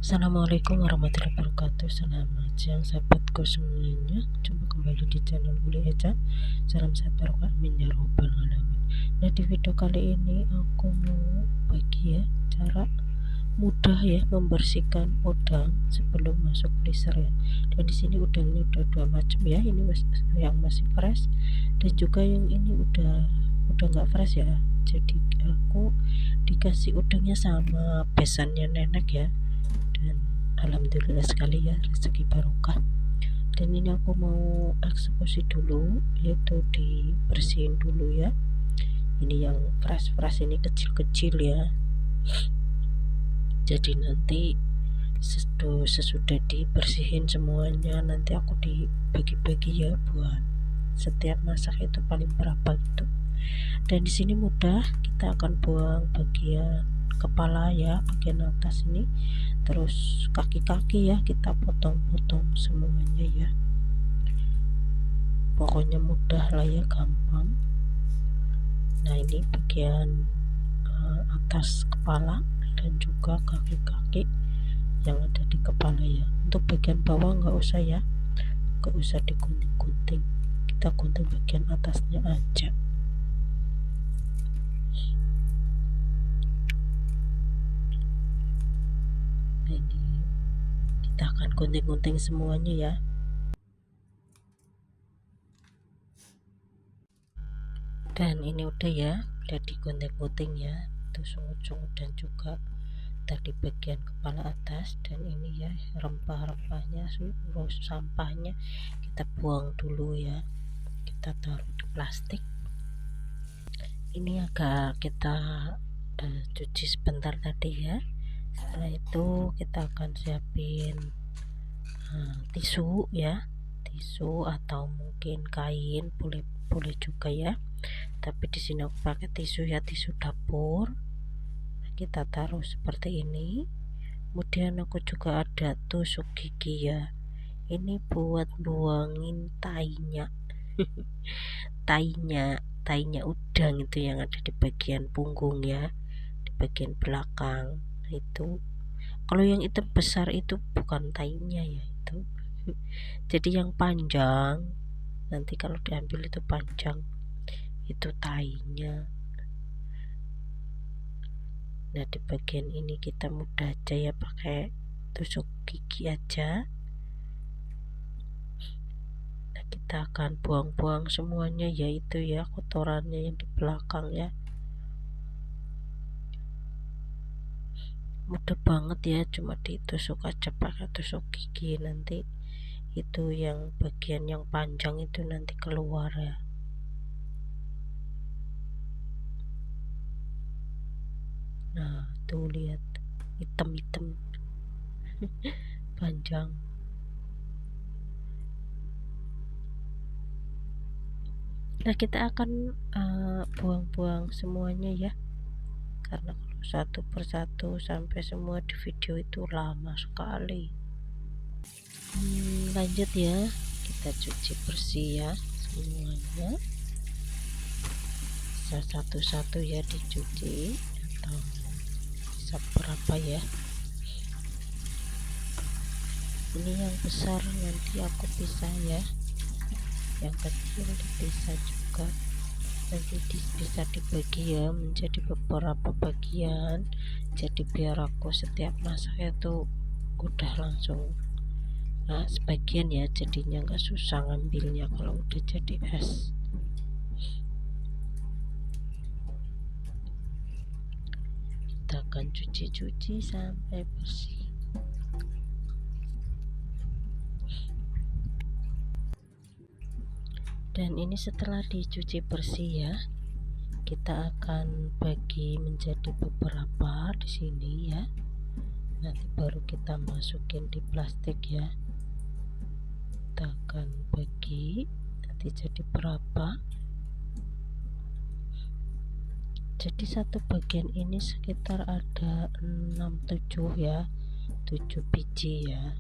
Assalamualaikum warahmatullahi wabarakatuh. Selamat siang sahabatku semuanya. Jumpa kembali di channel Uli Eja. Salam sehat barokah amin ya robbal alamin. Nah, di video kali ini aku mau bagi cara mudah membersihkan udang sebelum masuk freezer ya. Dan di sini udangnya udah dua macam ya. Ini yang masih fresh dan juga yang ini udah nggak fresh ya. Jadi aku dikasih udangnya sama besannya nenek ya, dan alhamdulillah sekali ya, rezeki barokah. Dan ini aku mau eksekusi dulu, yaitu dibersihin dulu ya. Ini yang fresh ini kecil-kecil ya, jadi nanti sesudah dibersihin semuanya nanti aku dibagi-bagi ya, buat setiap masak itu paling berapa gitu. Dan di sini mudah, kita akan buang bagian kepala ya, bagian atas ini, terus kaki-kaki ya kita potong-potong semuanya ya. Pokoknya mudah lah ya, gampang. Nah, ini bagian atas kepala dan juga kaki-kaki yang ada di kepala ya. Untuk bagian bawah nggak usah ya, nggak usah digunting-gunting, kita gunting bagian atasnya aja. Ini kita akan gunting-gunting semuanya ya. Dan ini udah ya, udah digunting-gunting ya, tusuk-tusuk dan juga tadi bagian kepala atas. Dan ini ya rempah-rempahnya, terus sampahnya kita buang dulu ya, kita taruh di plastik. Ini agak kita cuci sebentar tadi ya. Setelah itu kita akan siapin tisu ya, tisu atau mungkin kain, boleh juga ya, tapi di sini aku pakai tisu ya, tisu dapur. Kita taruh seperti ini. Kemudian aku juga ada tusuk gigi ya, ini buat buangin tainya tainya udang itu yang ada di bagian punggung ya, di bagian belakang. Nah, itu kalau yang hitam besar itu bukan tainya ya, itu jadi yang panjang, nanti kalau diambil itu panjang, itu tainya. Nah, di bagian ini kita mudah aja ya, pakai tusuk gigi aja. Nah, kita akan buang-buang semuanya yaitu ya, kotorannya yang di belakang ya. Mudah banget ya, cuma ditusuk aja pakai tusuk gigi. Nanti itu yang bagian yang panjang itu nanti keluar ya. Nah, tuh lihat hitam-hitam panjang. Nah, kita akan buang-buang semuanya ya, karena kalau satu persatu sampai semua di video itu lama sekali. Lanjut ya, kita cuci bersih ya semuanya, bisa satu-satu ya dicuci, atau bisa berapa ya. Ini yang besar nanti aku pisah ya, yang kecil dipisah juga, nanti bisa dibagi ya menjadi beberapa bagian, jadi biar aku setiap masak itu udah langsung sebagian ya, jadinya nggak susah ngambilnya kalau udah jadi es. Kita akan cuci-cuci sampai bersih. Dan ini setelah dicuci bersih ya, kita akan bagi menjadi beberapa di sini ya. Nanti baru kita masukin di plastik ya. Kita akan bagi nanti jadi berapa. Jadi satu bagian ini sekitar ada 6-7 ya, 7 biji ya.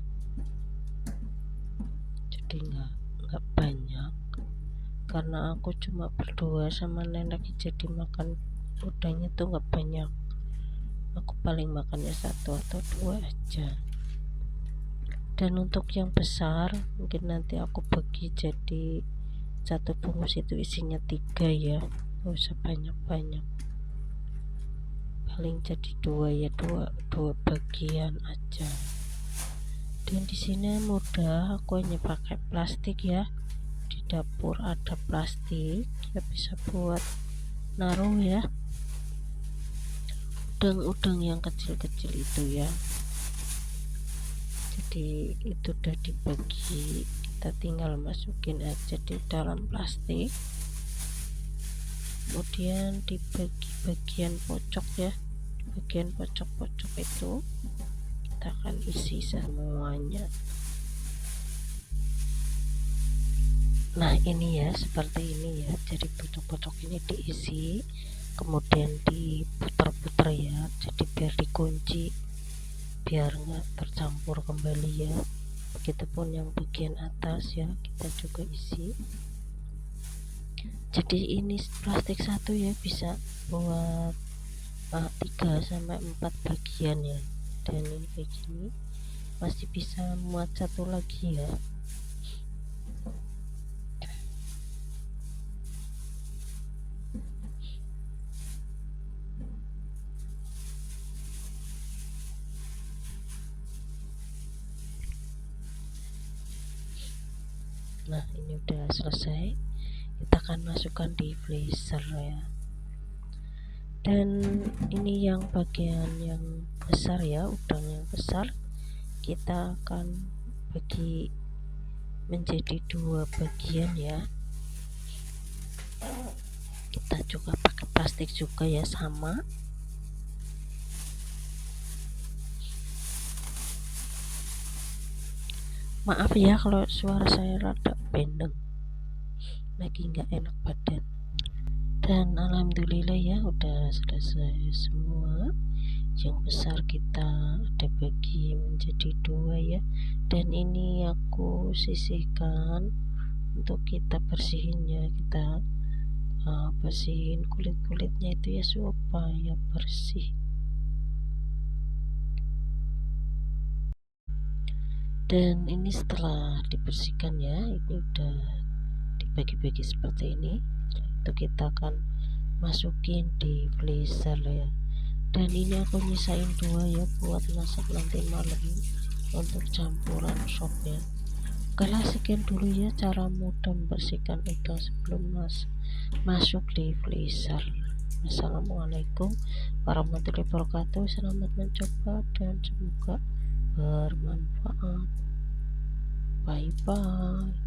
Jadi nggak banyak, karena aku cuma berdua sama nenek, jadi makan udangnya tuh nggak banyak. Aku paling makannya 1 atau 2 aja. Dan untuk yang besar mungkin nanti aku bagi jadi satu bungkus itu isinya 3 ya, nggak usah banyak-banyak, paling jadi 2 ya, dua bagian aja. Dan di sini mudah, aku hanya pakai plastik ya, di dapur ada plastik ya, bisa buat naruh ya udang-udang yang kecil-kecil itu ya. Jadi itu udah dibagi, kita tinggal masukin aja di dalam plastik, kemudian dibagi bagian pojok ya, bagian pojok-pojok itu kita akan isi semuanya. Nah ini ya, seperti ini ya, jadi pojok-pojok ini diisi, kemudian diputar-putar ya, jadi biar dikunci, biar nggak tercampur kembali ya. Begitupun yang bagian atas ya, kita juga isi. Jadi ini plastik satu ya, bisa buat 3-4 bagian ya. Dan ini kayak gini, masih bisa muat satu lagi ya. Nah ini udah selesai, kita akan masukkan di freezer ya. Dan ini yang bagian yang besar ya, udang yang besar kita akan bagi menjadi 2 bagian ya. Kita juga pakai plastik juga ya, sama. Maaf ya kalau suara saya rada pendek, lagi nggak enak badan. Dan alhamdulillah ya udah selesai semua. Yang besar kita ada bagi menjadi 2 ya. Dan ini aku sisihkan untuk kita bersihin ya, kita bersihin kulit-kulitnya itu ya supaya bersih. Dan ini setelah dibersihkan ya, ini udah dibagi-bagi seperti ini. Itu kita akan masukin di freezer ya. Dan ini aku nyisain 2 ya, buat masak nanti malam untuk campuran sop ya. Oke lah, sekian dulu ya cara mudah membersihkan udang sebelum masuk di freezer. Assalamualaikum warahmatullahi wabarakatuh. Selamat mencoba dan semoga bermanfaat. Bye bye.